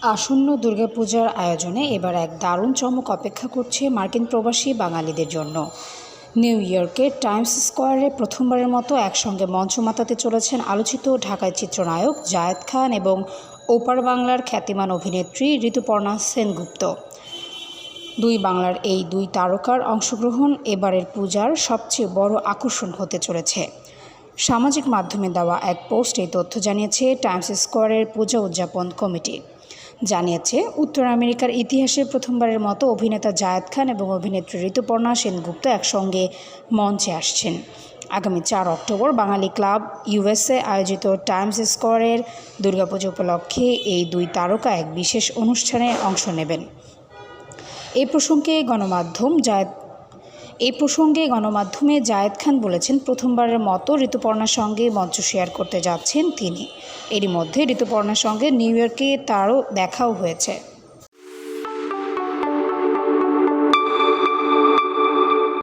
আসন্ন দুর্গাপূজার আয়োজনে এবার এক দারুণ চমক অপেক্ষা করছে মার্কিন প্রবাসী বাঙালিদের জন্য। নিউ ইয়র্কের টাইমস স্কোয়ারে প্রথমবারের মতো একসঙ্গে মঞ্চ মাতাতে চলেছেন আলোচিত ঢাকায় চিত্রনায়ক জায়েদ খান এবং ওপার বাংলার খ্যাতিমান অভিনেত্রী ঋতুপর্ণা সেনগুপ্ত। বাংলার এই দুই তারকার অংশগ্রহণ এবারের পূজার সবচেয়ে বড় আকর্ষণ হতে চলেছে। সামাজিক মাধ্যমে দেওয়া এক পোস্ট এই তথ্য জানিয়েছে টাইমস স্কোয়ারের পূজা উদযাপন কমিটি। জানিয়েছে, উত্তর আমেরিকার ইতিহাসে প্রথমবারের মতো অভিনেতা জায়েদ খান এবং অভিনেত্রী ঋতুপর্ণা সেনগুপ্ত একসঙ্গে মঞ্চে আসছেন। আগামী 4 অক্টোবর বাঙালি ক্লাব ইউএসএ আয়োজিত টাইমস স্কোয়ারের দুর্গাপুজো উপলক্ষে এই দুই তারকা এক বিশেষ অনুষ্ঠানে অংশ নেবেন। এই প্রসঙ্গে গণমাধ্যমে জায়েদ খান বলেছেন, প্রথমবারের মতো ঋতুপর্ণার সঙ্গে মঞ্চ শেয়ার করতে যাচ্ছেন তিনি। এরই মধ্যে ঋতুপর্ণার সঙ্গে নিউ ইয়র্কে তারও দেখাও হয়েছে।